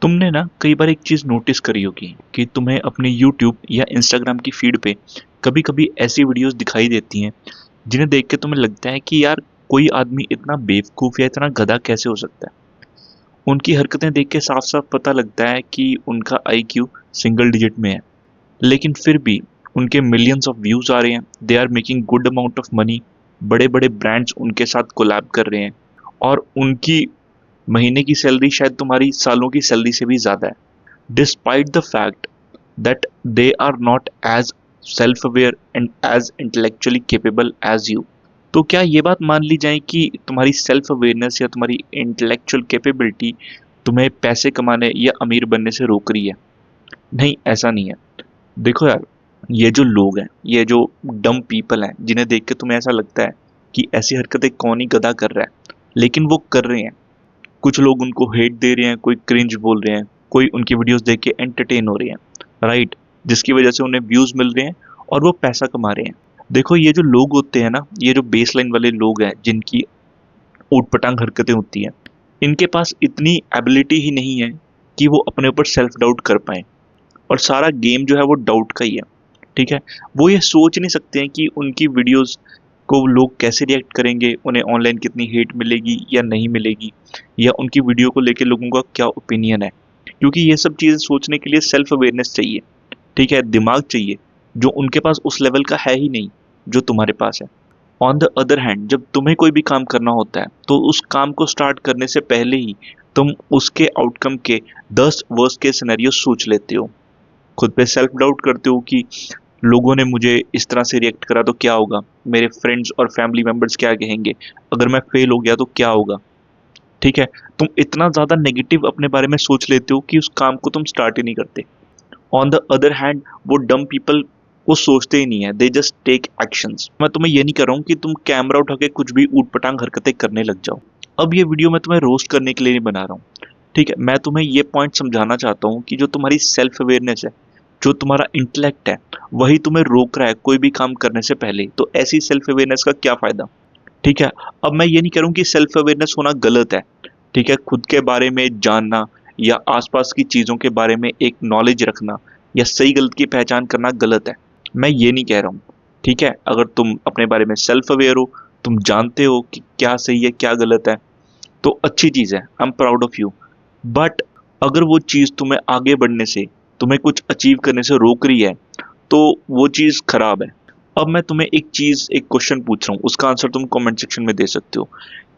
तुमने ना कई बार एक चीज़ नोटिस करी होगी कि तुम्हें अपने यूट्यूब या इंस्टाग्राम की फीड पे कभी-कभी ऐसी वीडियोस दिखाई देती हैं जिन्हें देख के तुम्हें लगता है कि यार कोई आदमी इतना बेवकूफ़ या इतना गधा कैसे हो सकता है। उनकी हरकतें देख के साफ-साफ पता लगता है कि उनका आईक्यू सिंगल डिजिट में है। लेकिन फिर भी उनके मिलियंस ऑफ व्यूज़ आ रहे हैं, they are making good amount of money, बड़े-बड़े ब्रांड्स उनके साथ कोलैब कर रहे हैं और उनकी महीने की सैलरी शायद तुम्हारी सालों की सैलरी से भी ज़्यादा है। Despite the fact that they are not as self-aware and as intellectually capable as you. तो क्या ये बात मान ली जाए कि तुम्हारी सेल्फ अवेयरनेस या तुम्हारी इंटेलेक्चुअल कैपेबिलिटी तुम्हें पैसे कमाने या अमीर बनने से रोक रही है? नहीं, ऐसा नहीं है। देखो यार, ये जो लोग हैं, ये जो डम पीपल हैं, जिन्हें देख के तुम्हें ऐसा लगता है कि ऐसी हरकतें कौन ही गधा कर रहा है, लेकिन वो कर रहे हैं। कुछ लोग उनको हेट दे रहे हैं, कोई क्रिंज बोल रहे हैं, कोई उनकी वीडियोस देख के एंटरटेन हो रहे हैं, राइट? जिसकी वजह से उन्हें व्यूज मिल रहे हैं और वो पैसा कमा रहे हैं। देखो, ये जो लोग होते हैं ना, ये जो बेस लाइन वाले लोग हैं जिनकी ऊटपटांग हरकतें होती हैं, इनके पास इतनी एबिलिटी ही नहीं है कि वो अपने ऊपर सेल्फ डाउट कर पाए। और सारा गेम जो है वो डाउट का ही है। ठीक है, वो ये सोच नहीं सकते हैं कि उनकी वीडियोस को लोग कैसे रिएक्ट करेंगे, उन्हें ऑनलाइन कितनी हेट मिलेगी या नहीं मिलेगी, या उनकी वीडियो को लेके लोगों का क्या ओपिनियन है। क्योंकि ये सब चीज़ें सोचने के लिए सेल्फ अवेयरनेस चाहिए, ठीक है, दिमाग चाहिए, जो उनके पास उस लेवल का है ही नहीं जो तुम्हारे पास है। ऑन द अदर हैंड, जब तुम्हें कोई भी काम करना होता है तो उस काम को स्टार्ट करने से पहले ही तुम उसके आउटकम के 10 वर्स्ट केस सिनेरियो सोच लेते हो, खुद पे सेल्फ डाउट करते हो कि लोगों ने मुझे इस तरह से रिएक्ट करा तो क्या होगा, मेरे फ्रेंड्स और फैमिली मेंबर्स क्या कहेंगे, अगर मैं फेल हो गया तो क्या होगा। ठीक है, तुम इतना ज़्यादा नेगेटिव अपने बारे में सोच लेते हो कि उस काम को तुम स्टार्ट ही नहीं करते। ऑन द अदर हैंड, वो डम पीपल वो सोचते ही नहीं है, दे जस्ट टेक एक्शंस। मैं तुम्हें ये नहीं कर रहा हूँ कि तुम कैमरा उठा के कुछ भी ऊट पटांग हरकतें करने लग जाओ। अब ये वीडियो मैं तुम्हें रोस्ट करने के लिए नहीं बना रहा हूँ, ठीक है, मैं तुम्हें ये पॉइंट समझाना चाहता हूँ कि जो तुम्हारी सेल्फ अवेयरनेस है, जो तुम्हारा इंटेलेक्ट है, वही तुम्हें रोक रहा है कोई भी काम करने से पहले। तो ऐसी सेल्फ अवेयरनेस का क्या फायदा? ठीक है, अब मैं ये नहीं कह रहा हूँ कि सेल्फ अवेयरनेस होना गलत है। ठीक है, खुद के बारे में जानना या आसपास की चीज़ों के बारे में एक नॉलेज रखना या सही गलत की पहचान करना गलत है, मैं ये नहीं कह रहा हूँ। ठीक है, अगर तुम अपने बारे में सेल्फ अवेयर हो, तुम जानते हो कि क्या सही है क्या गलत है, तो अच्छी चीज़ है, I am proud of you. But अगर वो चीज़ तुम्हें आगे बढ़ने से, तुम्हें कुछ अचीव करने से रोक रही है, तो वो चीज़ खराब है। अब मैं तुम्हें एक चीज़, एक क्वेश्चन पूछ रहा हूँ, उसका आंसर तुम कमेंट सेक्शन में दे सकते हो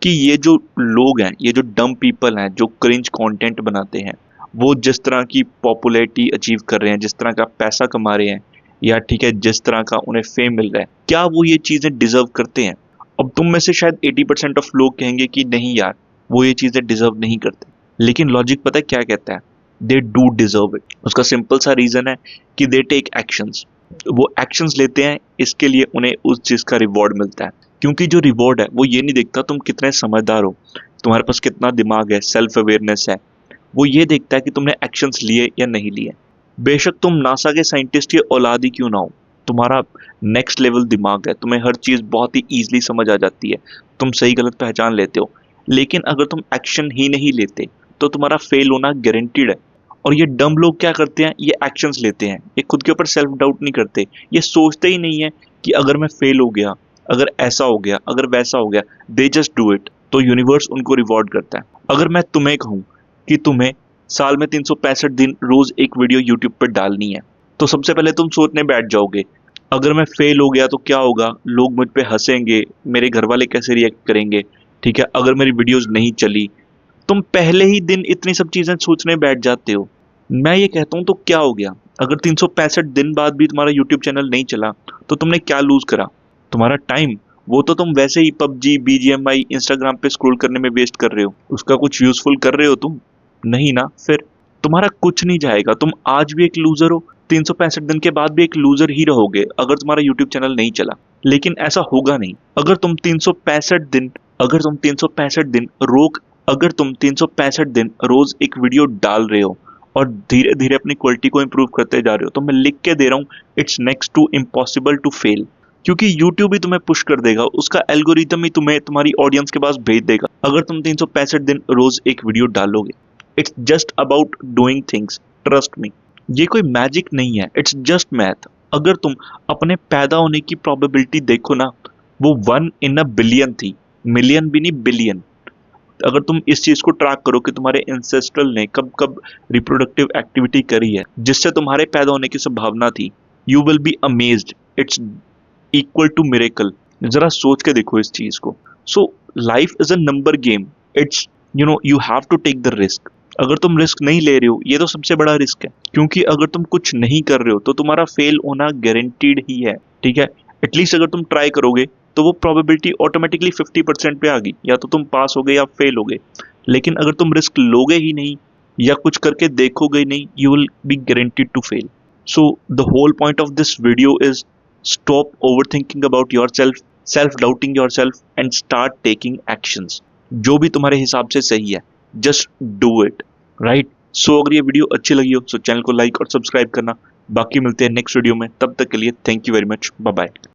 कि ये जो लोग हैं, ये जो डम पीपल हैं, जो क्रिंज कंटेंट बनाते हैं, वो जिस तरह की पॉपुलैरिटी अचीव कर रहे हैं, जिस तरह का पैसा कमा रहे हैं, या ठीक है जिस तरह का उन्हें फेम मिल रहा है, क्या वो ये चीज़ें डिजर्व करते हैं? अब तुम में से शायद 80% ऑफ लोग कहेंगे कि नहीं यार, वो ये चीज़ें डिजर्व नहीं करते। लेकिन लॉजिक पता है क्या कहता है? They do deserve it. उसका सिंपल सा रीज़न है कि दे टेक एक्शंस। वो एक्शंस लेते हैं, इसके लिए उन्हें उस चीज़ का रिवॉर्ड मिलता है। क्योंकि जो रिवॉर्ड है वो ये नहीं देखता तुम कितने समझदार हो, तुम्हारे पास कितना दिमाग है, सेल्फ अवेयरनेस है। वो ये देखता है कि तुमने एक्शंस लिए या नहीं लिए। बेशक तुम नासा के साइंटिस्ट की औलाद ही क्यों ना हो, तुम्हारा नेक्स्ट लेवल दिमाग है, तुम्हें हर चीज़ बहुत ही ईजिली समझ आ जाती है, तुम सही गलत पहचान लेते हो। लेकिन अगर तुम एक्शन ही नहीं लेते तो तुम्हारा फेल होना गारंटीड है। और ये डम लोग क्या करते हैं, ये एक्शंस लेते हैं, ये खुद के ऊपर सेल्फ डाउट नहीं करते, ये सोचते ही नहीं है कि अगर मैं फेल हो गया, अगर ऐसा हो गया, अगर वैसा हो गया, दे जस्ट डू इट, तो यूनिवर्स उनको रिवॉर्ड करता है। अगर मैं तुम्हें कहूँ कि तुम्हें साल में 365 दिन रोज एक वीडियो यूट्यूब पर डालनी है, तो सबसे पहले तुम सोचने बैठ जाओगे, अगर मैं फेल हो गया तो क्या होगा, लोग मुझ पे हंसेंगे, मेरे घर वाले कैसे रिएक्ट करेंगे, ठीक है, अगर मेरी वीडियोस नहीं चली। तुम पहले ही दिन इतनी सब चीजें सोचने बैठ जाते हो। मैं ये कहता हूँ तो क्या हो गया, अगर 365 दिन बाद भी तुम्हारा यूट्यूब चैनल नहीं चला तो तुमने क्या लूज करा? तुम्हारा टाइम, वो तो तुम वैसे ही पबजी, बीजीएमआई, इंस्टाग्राम पे स्क्रॉल करने में वेस्ट कर रहे हो, उसका कुछ यूजफुल कर रहे हो तुम? नहीं ना, फिर तुम्हारा कुछ नहीं जाएगा, तुम आज भी एक लूजर हो, 365 दिन के बाद भी एक लूजर ही रहोगे अगर तुम्हारा यूट्यूब चैनल नहीं चला। लेकिन ऐसा होगा नहीं। अगर तुम 365 दिन, अगर तुम 365 दिन रोक अगर तुम 365 दिन रोज एक वीडियो डाल रहे हो और धीरे धीरे अपनी क्वालिटी को इंप्रूव करते जा रहे हो, तो मैं लिख के दे रहा हूँ, it's next to impossible to fail. क्योंकि यूट्यूब ही तुम्हें पुश कर देगा, उसका एल्गोरिदम ही तुम्हें तुम्हारी ऑडियंस के पास भेज देगा अगर तुम 365 दिन रोज एक वीडियो डालोगे। It's just about doing things, trust me. ये कोई मैजिक नहीं है, इट्स जस्ट मैथ। अगर तुम अपने पैदा होने की प्रोबेबिलिटी देखो ना, वो 1 in a billion थी, मिलियन भी नहीं, बिलियन। अगर तुम इस चीज को ट्रैक करो कि तुम्हारे इंसेस्ट्रल ने कब कब रिप्रोडक्टिव एक्टिविटी करी है जिससे तुम्हारे पैदा होने की संभावना थी, you will be amazed. It's equal to miracle. जरा सोच के देखो इस चीज को। So life is a number game. It's you have to take the risk. अगर तुम रिस्क नहीं ले रहे हो, ये तो सबसे बड़ा रिस्क है, क्योंकि अगर तुम कुछ नहीं कर रहे हो तो तुम्हारा फेल होना गारंटीड ही है, ठीक है। एटलीस्ट अगर तुम ट्राई करोगे तो वो प्रोबेबिलिटी ऑटोमेटिकली 50% पे आ गई, या तो तुम पास हो गए या फेल हो गए। लेकिन अगर तुम रिस्क लोगे ही नहीं या कुछ करके देखोगे ही नहीं, you will be guaranteed to fail. So the whole point of this video is stop overthinking about yourself, self doubting yourself and start taking actions. जो भी तुम्हारे हिसाब से सही है, just do it, right. So अगर ये video अच्छी लगी हो तो चैनल को लाइक और सब्सक्राइब करना। बाकी मिलते हैं नेक्स्ट वीडियो में, तब तक के लिए thank you very much, bye bye.